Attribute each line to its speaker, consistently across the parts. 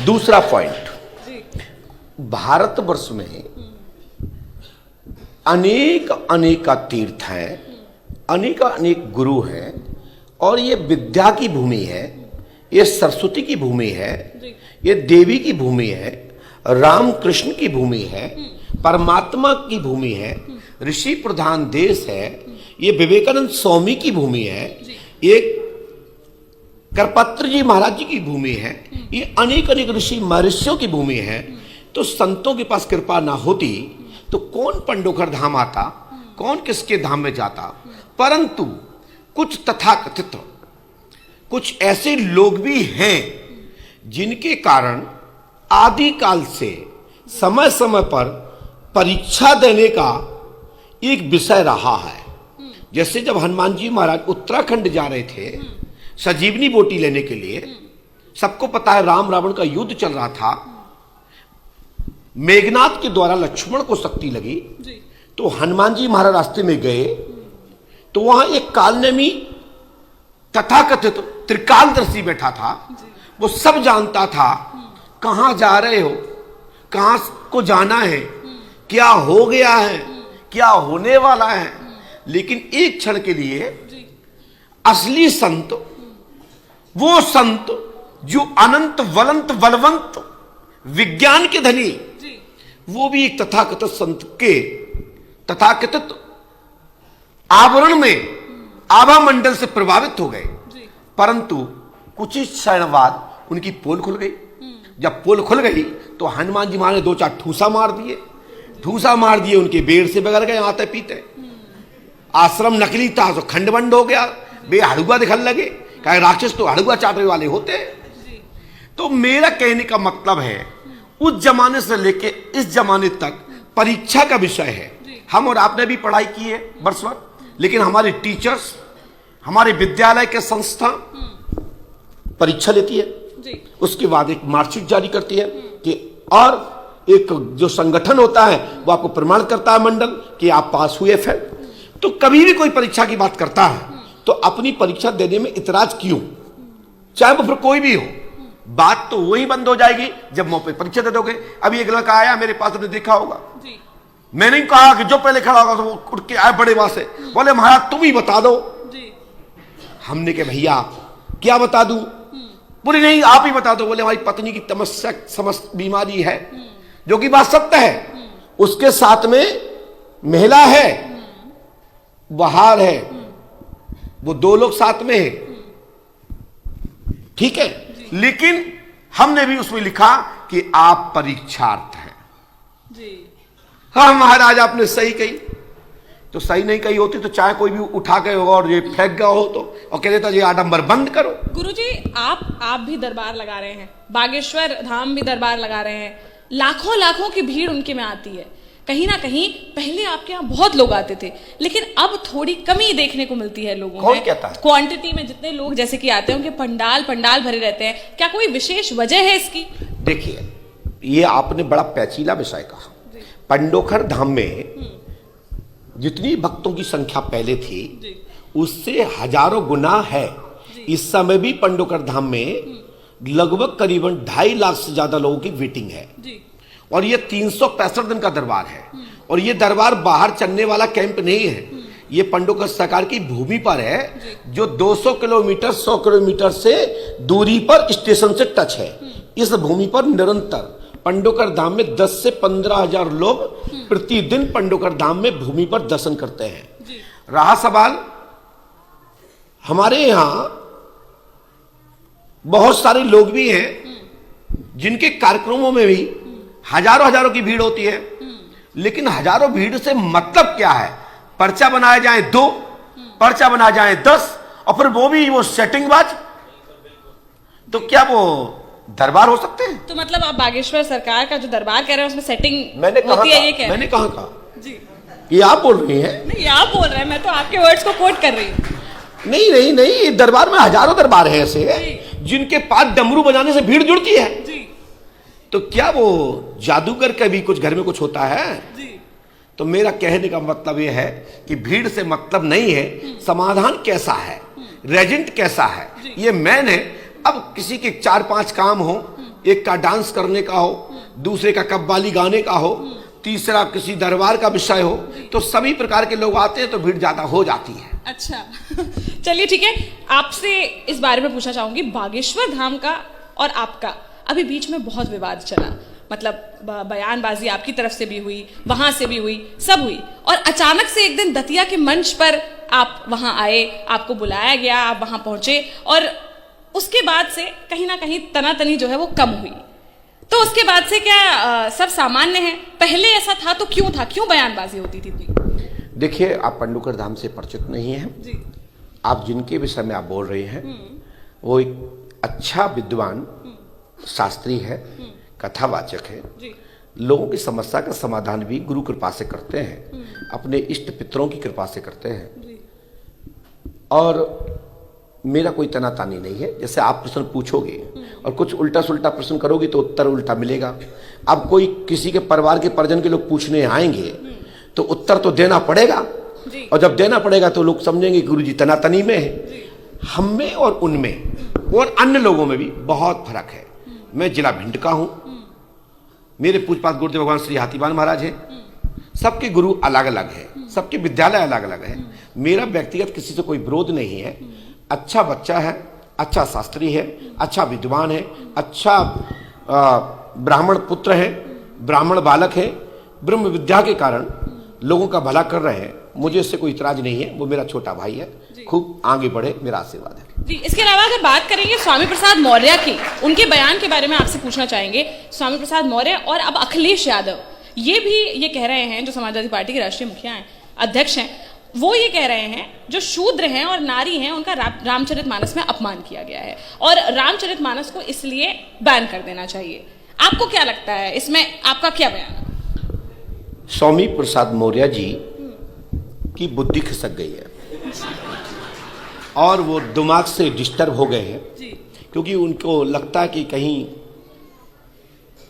Speaker 1: दूसरा पॉइंट, भारतवर्ष में अनेक अनेक तीर्थ हैं, अनेक अनेक गुरु हैं, और ये विद्या की भूमि है, ये सरस्वती की भूमि है, ये देवी की भूमि है, राम कृष्ण की भूमि है, परमात्मा की भूमि है, ऋषि प्रधान देश है, ये विवेकानंद स्वामी की भूमि है, ये करपत्र जी महाराज जी की भूमि है, ये अनेक अनेक ऋषि महर्षियों की भूमि है। तो संतों के पास कृपा ना होती तो कौन पंडोखर धाम आता, कौन किसके धाम में जाता। परंतु कुछ तथाकथित कुछ ऐसे लोग भी हैं जिनके कारण आदि काल से समय समय पर परीक्षा देने का एक विषय रहा है। जैसे जब हनुमान जी महाराज उत्तराखंड जा रहे थे संजीवनी बोटी लेने के लिए, सबको पता है राम रावण का युद्ध चल रहा था, मेघनाथ के द्वारा लक्ष्मण को शक्ति लगी, तो हनुमान जी महाराज रास्ते में गए तो वहां एक कालनेमी तथाकथित त्रिकालदर्शी बैठा था। वो सब जानता था कहां जा रहे हो, कहां को जाना है, क्या हो गया है, क्या होने वाला है। लेकिन एक क्षण के लिए असली संत, वो संत जो अनंत वलंत बलवंत विज्ञान के धनी, वो भी एक तथाकथित संत के तथाकथित आवरण में आभा मंडल से प्रभावित हो गए। परंतु कुछ ही क्षण बाद उनकी पोल खुल गई। जब पोल खुल गई तो हनुमान जी महाराज ने दो चार ठूसा मार दिए, उनके बेड़ से बगड़ गए आते पीते। आश्रम नकली था तो खंडबंड हो गया, बे हड़ुआ दिखने लगे, कहे राक्षस तो हड़ुआ चाटने वाले होते। तो मेरा कहने का मतलब है उस जमाने से लेके इस जमाने तक परीक्षा का विषय है। हम और आपने भी पढ़ाई की है वर्ष भर, लेकिन हमारे टीचर्स, हमारे विद्यालय के संस्था परीक्षा लेती है, उसके बाद एक मार्कशीट जारी करती है कि, और एक जो संगठन होता है वो आपको प्रमाण करता है मंडल कि आप पास हुए फेल। तो कभी भी कोई परीक्षा की बात करता है तो अपनी परीक्षा देने में इतराज क्यों, चाहे वो फिर कोई भी हो। बात तो वही बंद हो जाएगी जब मुंह पे परीक्षा दे दोगे। अभी एक लड़का आया मेरे पास, आपने देखा होगा, मैंने कहा कि जो पहले खड़ा होगा तो वो उठ के आए बड़े वहां से, बोले महाराज तुम ही बता दो। हमने कहा भैया क्या बता दूं, बोले नहीं आप ही बता दो। बोले हमारी पत्नी की तमस्या समस्त बीमारी है, जो कि बात सत्य है, उसके साथ में महिला है, बहार है, वो दो लोग साथ में है, ठीक है। लेकिन हमने भी उसमें लिखा कि आप परीक्षार्थ हैं। हाँ महाराज आपने सही कही, तो सही नहीं कही होती तो चाहे कोई भी उठा के और ये फेंक गया हो तो, और कह देता जी आडंबर बंद करो।
Speaker 2: गुरुजी आप भी दरबार लगा रहे हैं, बागेश्वर धाम भी दरबार लगा रहे हैं, लाखों लाखों की भीड़ उनके में आती है। कहीं ना कहीं पहले आपके यहाँ बहुत लोग आते थे, लेकिन अब थोड़ी कमी देखने को मिलती है लोगों
Speaker 1: कौन कहता है?
Speaker 2: क्वांटिटी में जितने लोग जैसे कि आते हैं उनके पंडाल भरे रहते हैं, क्या कोई विशेष वजह है इसकी?
Speaker 1: देखिए ये आपने बड़ा पैचीला विषय कहा। पंडोखर धाम में जितनी भक्तों की संख्या पहले थी उससे हजारों गुना है। इस समय भी पंडोखर धाम में लगभग करीबन 2.5 लाख से ज्यादा लोगों की वेटिंग है, और ये 365 दिन का दरबार है। और ये दरबार बाहर चलने वाला कैंप नहीं है, ये पंडोखर सरकार की भूमि पर है, जो 200 किलोमीटर 100 किलोमीटर से दूरी पर स्टेशन से टच है। इस भूमि पर निरंतर पंडोखर धाम में 10 से 15 हजार लोग प्रतिदिन पंडोखर धाम में भूमि पर दर्शन करते हैं। रहा सवाल, हमारे यहां बहुत सारे लोग भी हैं जिनके कार्यक्रमों में भी हजारों की भीड़ होती है, लेकिन हजारों भीड़ से मतलब क्या है? पर्चा बनाए जाए 2, पर्चा बनाए जाए 10, और फिर वो भी वो सेटिंग बाज, तो क्या वो दरबार हो सकते हैं?
Speaker 2: तो मतलब आप बागेश्वर सरकार का जो दरबार कह रहे हैं उसमें सेटिंग
Speaker 1: मैंने
Speaker 2: होती है, ये क्या?
Speaker 1: मैंने कहा
Speaker 2: जी,
Speaker 1: ये आप बोल रही हैं?
Speaker 2: नहीं आप बोल रहे हैं, मैं तो आपके वर्ड्स को कोट कर रही हूँ।
Speaker 1: नहीं, दरबार में हजारों दरबार है ऐसे जिनके पास डमरू बजाने से भीड़ जुड़ती है। तो क्या वो जादूगर का भी कुछ घर में कुछ होता है? तो मेरा कहने का मतलब यह है कि भीड़ से मतलब नहीं है, समाधान कैसा है, रेजेंट कैसा है, ये मैन है। अब किसी के 4-5 काम हो एक का डांस करने का हो, दूसरे का कव्वाली गाने का हो, तीसरा किसी दरबार का विषय हो, तो सभी प्रकार के लोग आते हैं तो भीड़ ज्यादा हो जाती है।
Speaker 2: अच्छा चलिए ठीक है, आपसे इस बारे में पूछना चाहूंगी, बागेश्वर धाम का और आपका अभी बीच में बहुत विवाद चला, मतलब बयानबाजी आपकी तरफ से भी हुई, वहां से भी हुई, सब हुई, और अचानक से एक दिन दतिया के मंच पर आप वहां आए, आपको बुलाया गया, आप वहां पहुंचे, और उसके बाद से कहीं ना कहीं तनातनी जो है वो कम हुई। तो उसके बाद से क्या सब सामान्य है? पहले ऐसा था तो क्यों था, क्यों बयानबाजी होती थी इतनी?
Speaker 1: देखिए, आप पंडुकर धाम से परिचित नहीं हैं जी। आप जिनके विषय में आप बोल रहे हैं वो एक अच्छा विद्वान शास्त्री है, कथावाचक है, लोगों की समस्या का समाधान भी गुरु कृपा से करते हैं, अपने इष्ट पितरों की कृपा से करते हैं। और मेरा कोई तनातानी नहीं है। जैसे आप प्रश्न पूछोगे और कुछ उल्टा सुल्टा प्रश्न करोगे तो उत्तर उल्टा मिलेगा। अब कोई किसी के परिवार के परिजन के लोग पूछने आएंगे तो उत्तर तो देना पड़ेगा, और जब देना पड़ेगा तो लोग समझेंगे गुरुजी तनातनी में है। हम में और उनमें और अन्य लोगों में भी बहुत फर्क है। मैं जिला भिंड का हूं, मेरे पूजपात गुरुदेव भगवान श्री हाथीवान महाराज हैं, सबके गुरु अलग अलग है, सबके विद्यालय अलग अलग है। मेरा व्यक्तिगत किसी से कोई विरोध नहीं है। अच्छा बच्चा है, अच्छा शास्त्री है, अच्छा विद्वान है, अच्छा ब्राह्मण पुत्र है, ब्राह्मण बालक है, ब्रह्म विद्या के कारण लोगों का भला कर रहे हैं, मुझे इससे कोई इतराज नहीं है। वो मेरा छोटा भाई है, खूब आगे बढ़े, मेरा आशीर्वाद है
Speaker 2: जी। इसके अलावा अगर बात करेंगे स्वामी प्रसाद मौर्य की, उनके बयान के बारे में आपसे पूछना चाहेंगे। स्वामी प्रसाद मौर्य और अब अखिलेश यादव ये कह रहे हैं, जो समाजवादी पार्टी के राष्ट्रीय मुखिया हैं, अध्यक्ष हैं, वो ये कह रहे हैं जो शूद्र हैं और नारी हैं उनका रामचरितमानस में अपमान किया गया है और रामचरितमानस को इसलिए बैन कर देना चाहिए। आपको क्या लगता है, इसमें आपका क्या बयान है?
Speaker 1: स्वामी प्रसाद मौर्य जी की बुद्धि खिसक गई है और वो दिमाग से डिस्टर्ब हो गए हैं, क्योंकि उनको लगता है कि कहीं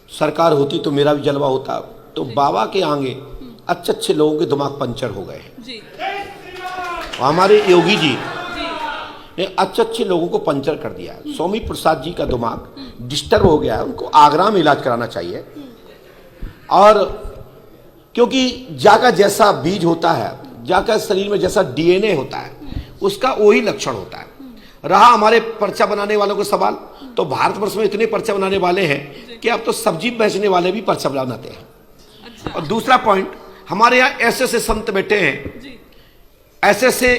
Speaker 1: सरकार होती तो मेरा भी जलवा होता। तो बाबा के आगे अच्छे अच्छे लोगों के दिमाग पंचर हो गए हैं। हमारे योगी जी ने अच्छे अच्छे लोगों को पंचर कर दिया। स्वामी प्रसाद जी का दिमाग डिस्टर्ब हो गया है, उनको आगरा में इलाज कराना चाहिए। और क्योंकि जाका जैसा बीज होता है, जाका शरीर में जैसा डीएनए होता है, उसका वही लक्षण होता है। रहा हमारे पर्चा बनाने वालों का सवाल, तो भारतवर्ष में इतने पर्चा बनाने वाले हैं कि अब तो सब्जी बेचने वाले भी पर्चा बनाते हैं। अच्छा। और दूसरा पॉइंट, हमारे यहाँ ऐसे ऐसे संत बैठे हैं, ऐसे ऐसे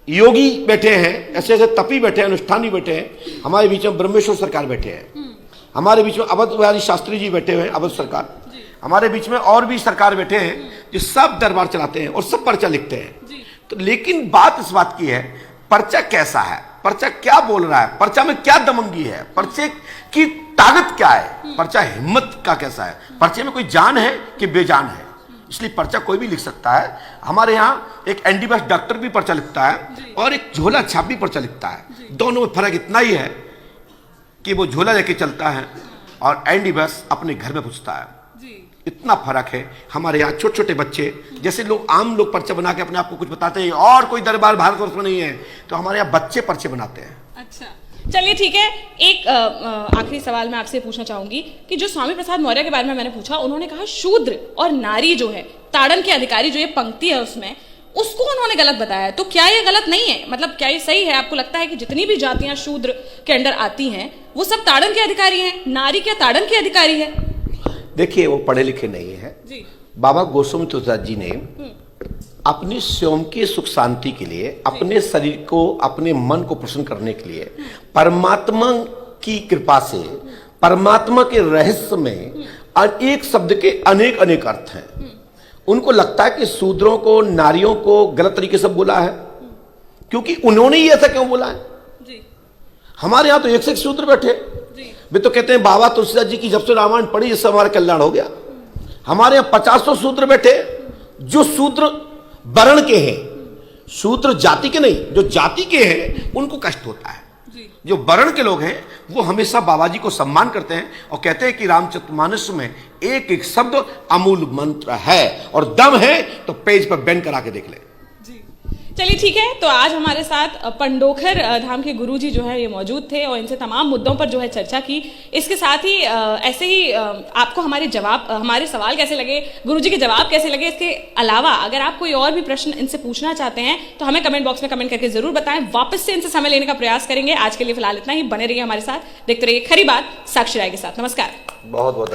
Speaker 1: योगी बैठे हैं, ऐसे ऐसे तपी बैठे हैं, अनुष्ठानी बैठे हैं। हमारे बीच में ब्रह्मेश्वर सरकार बैठे हैं, हमारे बीच में अवध बिहारी शास्त्री जी बैठे हुए हैं, अवध सरकार, हमारे बीच में और भी सरकार बैठे हैं जो सब दरबार चलाते हैं और सब पर्चा लिखते हैं। तो लेकिन बात इस बात की है, पर्चा कैसा है, पर्चा क्या बोल रहा है, पर्चा में क्या दमंगी है, पर्चे की ताकत क्या है, पर्चा हिम्मत का कैसा है, पर्चे में कोई जान है कि बेजान है। इसलिए पर्चा कोई भी लिख सकता है। हमारे यहाँ एक एनडीबीएस डॉक्टर भी पर्चा लिखता है और एक झोला छाप भी पर्चा लिखता है। दोनों में फर्क इतना ही है कि वो झोला लेके चलता है और एनडीबीएस अपने घर में पूछता है, इतना फर्क है। हमारे यहाँ छोटे छोटे बच्चे, जैसे लोग आम लोग पर्चे बना के अपने आप को कुछ बताते हैं और कोई दरबार भारतवर्ष में नहीं है, तो हमारे यहाँ बच्चे पर्चे बनाते हैं। अच्छा,
Speaker 2: चलिए ठीक है। एक आखिरी सवाल मैं आपसे पूछना चाहूंगी कि जो स्वामी प्रसाद मौर्य के बारे में मैंने पूछा, उन्होंने कहा शूद्र और नारी जो है, ताड़न के अधिकारी, जो ये पंक्ति है उसमें, उसको उन्होंने गलत बताया। तो क्या ये गलत नहीं है, मतलब क्या ये सही है? आपको लगता है कि जितनी भी जातियां शूद्र के अंडर आती हैं वो सब ताड़न के अधिकारी हैं, नारी क्या ताड़न के अधिकारी है?
Speaker 1: देखिए, वो पढ़े लिखे नहीं है। बाबा गोस्वामी तुलसीदास जी ने अपनी स्वयं की सुख शांति के लिए, अपने शरीर को, अपने मन को प्रसन्न करने के लिए, परमात्मा की कृपा से, परमात्मा के रहस्य में एक शब्द के अनेक अनेक अर्थ हैं। उनको लगता है कि शूद्रों को, नारियों को गलत तरीके से बोला है, क्योंकि उन्होंने ही ऐसा क्यों बोला है। हमारे यहां तो एक से एक शूद्र बैठे, वे तो कहते हैं बाबा तुलसीदास जी की जब से रामायण पढ़ी इससे हमारा कल्याण हो गया। हमारे यहाँ 50 शूद्र बैठे जो शूद्र वर्ण के हैं, शूद्र जाति के नहीं, जो जाति के हैं उनको कष्ट होता है। जो वर्ण के लोग हैं वो हमेशा बाबा जी को सम्मान करते हैं और कहते हैं कि रामचरितमानस में एक एक शब्द अमूल मंत्र है और दम है तो पेज पर बैन करा के देख ले।
Speaker 2: चलिए ठीक है, तो आज हमारे साथ पंडोखर धाम के गुरुजी जो है ये मौजूद थे और इनसे तमाम मुद्दों पर जो है चर्चा की। इसके साथ ही ऐसे ही आपको हमारे सवाल कैसे लगे, गुरुजी के जवाब कैसे लगे, इसके अलावा अगर आप कोई और भी प्रश्न इनसे पूछना चाहते हैं तो हमें कमेंट बॉक्स में कमेंट करके जरूर बताएं। वापस से इनसे समय लेने का प्रयास करेंगे। आज के लिए फिलहाल इतना ही। बने रहिए हमारे साथ, देखते रहिए खरी बात साक्षी राय के साथ। नमस्कार।
Speaker 1: बहुत बहुत